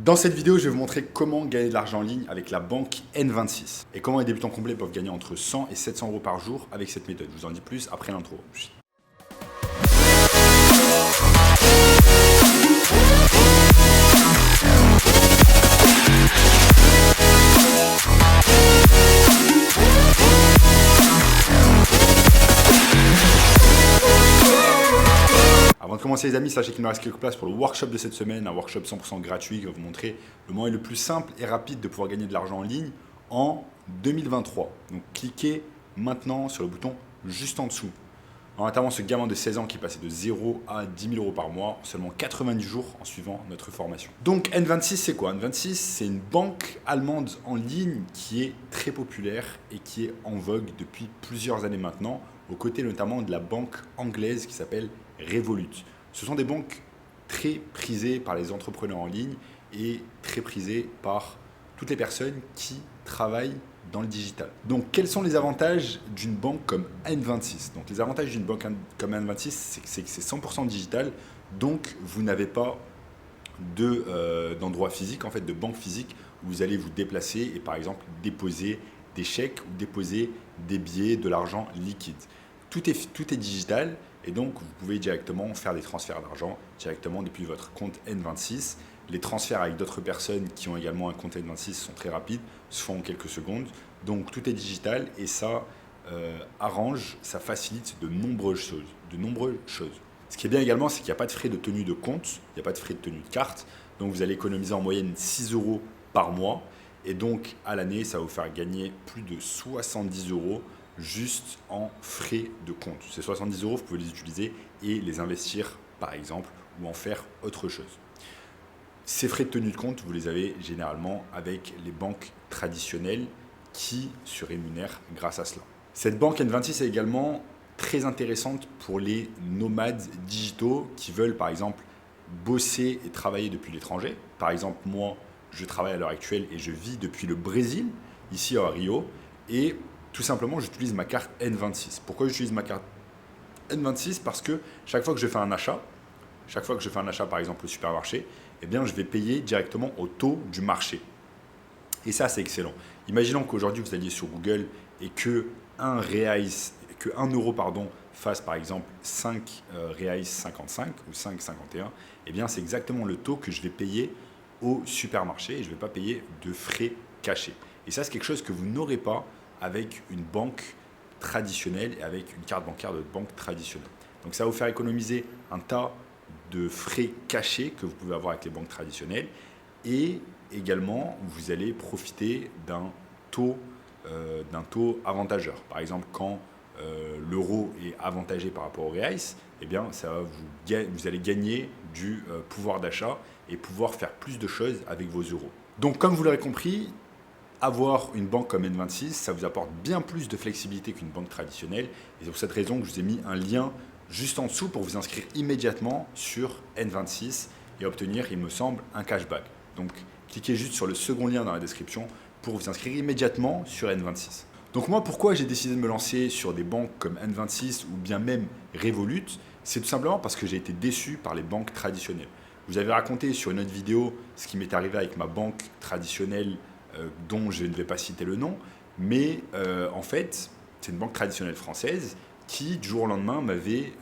Dans cette vidéo, je vais vous montrer comment gagner de l'argent en ligne avec la banque N26 et comment les débutants complets peuvent gagner entre 100 et 700 euros par jour avec cette méthode. Je vous en dis plus après l'intro. Avant de commencer les amis, sachez qu'il me reste quelques places pour le workshop de cette semaine, un workshop 100% gratuit qui va vous montrer le moyen le plus simple et rapide de pouvoir gagner de l'argent en ligne en 2023. Donc cliquez maintenant sur le bouton juste en dessous. En attendant ce gamin de 16 ans qui est passé de 0 à 10 000 euros par mois en seulement 90 jours en suivant notre formation. Donc N26 c'est quoi? N26 c'est une banque allemande en ligne qui est très populaire et qui est en vogue depuis plusieurs années maintenant, aux côtés notamment de la banque anglaise qui s'appelle Revolut. Ce sont des banques très prisées par les entrepreneurs en ligne et très prisées par toutes les personnes qui travaillent dans le digital. Donc, quels sont les avantages d'une banque comme N26? Donc, les avantages d'une banque comme N26, c'est que c'est 100% digital. Donc, vous n'avez pas d'endroit physique, en fait, de banque physique où vous allez vous déplacer et, par exemple, déposer des chèques ou déposer des billets, de l'argent liquide. Tout est digital et donc vous pouvez directement faire des transferts d'argent directement depuis votre compte N26. Les transferts avec d'autres personnes qui ont également un compte N26 sont très rapides, se font en quelques secondes. Donc tout est digital et ça arrange, ça facilite de nombreuses choses. Ce qui est bien également, c'est qu'il n'y a pas de frais de tenue de compte, il n'y a pas de frais de tenue de carte. Donc vous allez économiser en moyenne 6 euros par mois. Et donc à l'année, ça va vous faire gagner plus de 70 euros juste en frais de compte. Ces 70 euros, vous pouvez les utiliser et les investir par exemple ou en faire autre chose. Ces frais de tenue de compte, vous les avez généralement avec les banques traditionnelles qui se rémunèrent grâce à cela. Cette banque N26 est également très intéressante pour les nomades digitaux qui veulent par exemple bosser et travailler depuis l'étranger. Par exemple, moi, je travaille à l'heure actuelle et je vis depuis le Brésil, ici à Rio, et tout simplement, j'utilise ma carte N26. Pourquoi j'utilise ma carte N26? Parce que chaque fois que je fais un achat, par exemple au supermarché, eh bien, je vais payer directement au taux du marché. Et ça, c'est excellent. Imaginons qu'aujourd'hui, vous alliez sur Google et que 1 euro fasse par exemple 5 reais 55 ou 5,51, eh bien, c'est exactement le taux que je vais payer au supermarché et je ne vais pas payer de frais cachés. Et ça, c'est quelque chose que vous n'aurez pas avec une banque traditionnelle et avec une carte bancaire de banque traditionnelle. Donc ça va vous faire économiser un tas de frais cachés que vous pouvez avoir avec les banques traditionnelles et également vous allez profiter d'un taux avantageur. Par exemple, quand l'euro est avantagé par rapport au reais, eh bien, vous allez gagner du pouvoir d'achat et pouvoir faire plus de choses avec vos euros. Donc comme vous l'aurez compris, avoir une banque comme N26, ça vous apporte bien plus de flexibilité qu'une banque traditionnelle. Et c'est pour cette raison que je vous ai mis un lien juste en dessous pour vous inscrire immédiatement sur N26 et obtenir, il me semble, un cashback. Donc, cliquez juste sur le second lien dans la description pour vous inscrire immédiatement sur N26. Donc moi, pourquoi j'ai décidé de me lancer sur des banques comme N26 ou bien même Revolut? C'est tout simplement parce que j'ai été déçu par les banques traditionnelles. Je vous avais raconté sur une autre vidéo ce qui m'est arrivé avec ma banque traditionnelle dont je ne vais pas citer le nom, mais en fait, c'est une banque traditionnelle française qui, du jour au lendemain, m'avait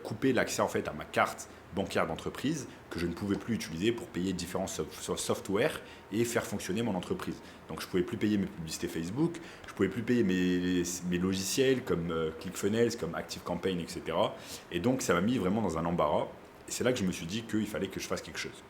coupé l'accès en fait, à ma carte bancaire d'entreprise que je ne pouvais plus utiliser pour payer différents softwares et faire fonctionner mon entreprise. Donc, je ne pouvais plus payer mes publicités Facebook, je ne pouvais plus payer mes logiciels comme ClickFunnels, comme ActiveCampaign, etc. Et donc, ça m'a mis vraiment dans un embarras. Et c'est là que je me suis dit qu'il fallait que je fasse quelque chose.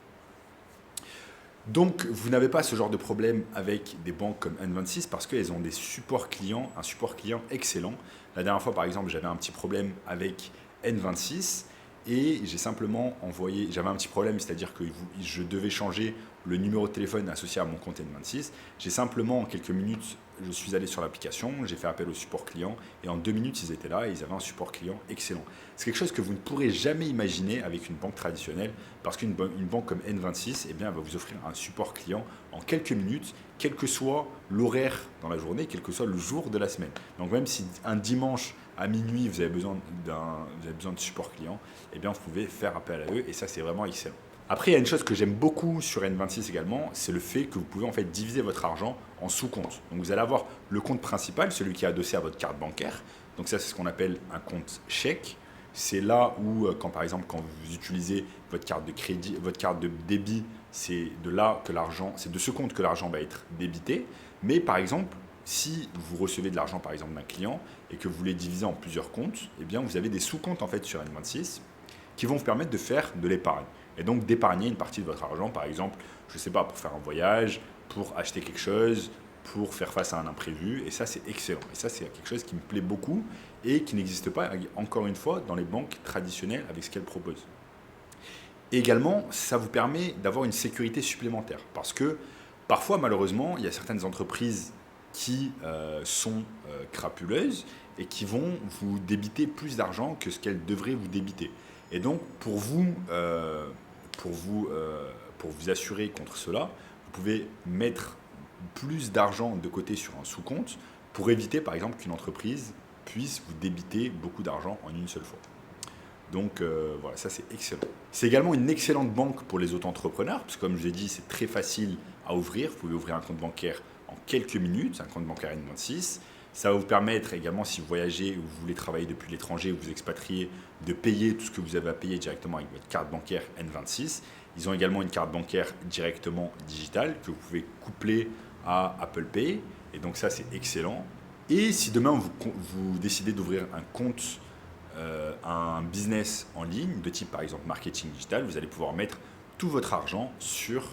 Donc, vous n'avez pas ce genre de problème avec des banques comme N26 parce qu'elles ont des supports clients, un support client excellent. La dernière fois, par exemple, j'avais un petit problème avec N26 et j'avais un petit problème, c'est-à-dire que je devais changer le numéro de téléphone associé à mon compte N26. J'ai simplement, en quelques minutes, je suis allé sur l'application, j'ai fait appel au support client et en 2 minutes, ils étaient là et ils avaient un support client excellent. C'est quelque chose que vous ne pourrez jamais imaginer avec une banque traditionnelle parce qu'une banque comme N26, eh bien, elle va vous offrir un support client en quelques minutes, quel que soit l'horaire dans la journée, quel que soit le jour de la semaine. Donc même si un dimanche à minuit, vous avez besoin de support client, eh bien, vous pouvez faire appel à eux et ça, c'est vraiment excellent. Après, il y a une chose que j'aime beaucoup sur N26 également, c'est le fait que vous pouvez en fait diviser votre argent en sous-comptes. Donc vous allez avoir le compte principal, celui qui est adossé à votre carte bancaire. Donc ça, c'est ce qu'on appelle un compte chèque. C'est là où, quand par exemple, quand vous utilisez votre carte de crédit, votre carte de débit, c'est de là que l'argent, c'est de ce compte que l'argent va être débité. Mais par exemple, si vous recevez de l'argent par exemple d'un client et que vous voulez diviser en plusieurs comptes, eh bien vous avez des sous-comptes en fait sur N26 qui vont vous permettre de faire de l'épargne. Et donc d'épargner une partie de votre argent, par exemple, je ne sais pas, pour faire un voyage, pour acheter quelque chose, pour faire face à un imprévu. Et ça, c'est excellent. Et ça, c'est quelque chose qui me plaît beaucoup et qui n'existe pas, encore une fois, dans les banques traditionnelles avec ce qu'elles proposent. Et également, ça vous permet d'avoir une sécurité supplémentaire. Parce que parfois, malheureusement, il y a certaines entreprises qui sont crapuleuses et qui vont vous débiter plus d'argent que ce qu'elles devraient vous débiter. Et donc, pour vous assurer contre cela, vous pouvez mettre plus d'argent de côté sur un sous-compte pour éviter, par exemple, qu'une entreprise puisse vous débiter beaucoup d'argent en une seule fois. Donc voilà, ça c'est excellent. C'est également une excellente banque pour les auto-entrepreneurs, parce que comme je vous ai dit, c'est très facile à ouvrir. Vous pouvez ouvrir un compte bancaire en quelques minutes, un compte bancaire N26. Ça va vous permettre également, si vous voyagez ou vous voulez travailler depuis l'étranger ou vous expatriez, de payer tout ce que vous avez à payer directement avec votre carte bancaire N26. Ils ont également une carte bancaire directement digitale que vous pouvez coupler à Apple Pay. Et donc ça, c'est excellent. Et si demain, vous décidez d'ouvrir un compte, un business en ligne, de type par exemple marketing digital, vous allez pouvoir mettre tout votre argent sur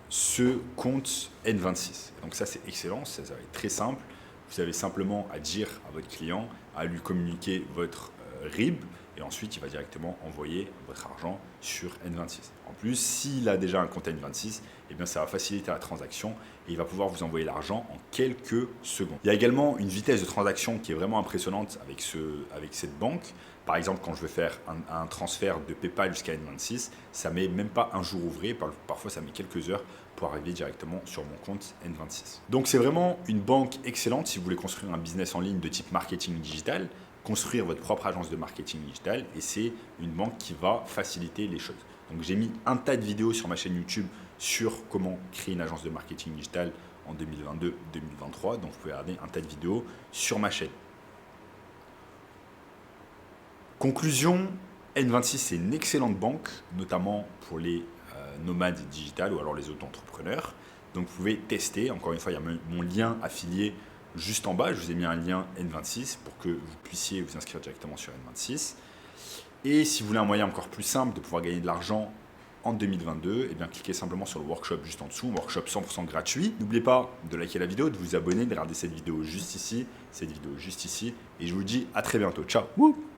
ce compte N26. Donc ça, c'est excellent, ça va être très simple. Vous avez simplement à dire à votre client, à lui communiquer votre RIB, et ensuite il va directement envoyer votre argent sur N26. En plus, s'il a déjà un compte N26, eh bien, ça va faciliter la transaction et il va pouvoir vous envoyer l'argent en quelques secondes. Il y a également une vitesse de transaction qui est vraiment impressionnante avec cette banque. Par exemple, quand je veux faire un transfert de PayPal jusqu'à N26, ça ne met même pas un jour ouvré, parfois ça met quelques heures pour arriver directement sur mon compte N26. Donc c'est vraiment une banque excellente si vous voulez construire un business en ligne de type marketing digital, construire votre propre agence de marketing digital, et c'est une banque qui va faciliter les choses. Donc j'ai mis un tas de vidéos sur ma chaîne YouTube sur comment créer une agence de marketing digital en 2022-2023, donc vous pouvez regarder un tas de vidéos sur ma chaîne. Conclusion, N26 c'est une excellente banque, notamment pour les nomades digitales ou alors les auto-entrepreneurs. Donc vous pouvez tester, encore une fois il y a mon lien affilié juste en bas, je vous ai mis un lien N26 pour que vous puissiez vous inscrire directement sur N26. Et si vous voulez un moyen encore plus simple de pouvoir gagner de l'argent en 2022, eh bien cliquez simplement sur le workshop juste en dessous, workshop 100% gratuit. N'oubliez pas de liker la vidéo, de vous abonner, de regarder cette vidéo juste ici, et je vous dis à très bientôt. Ciao.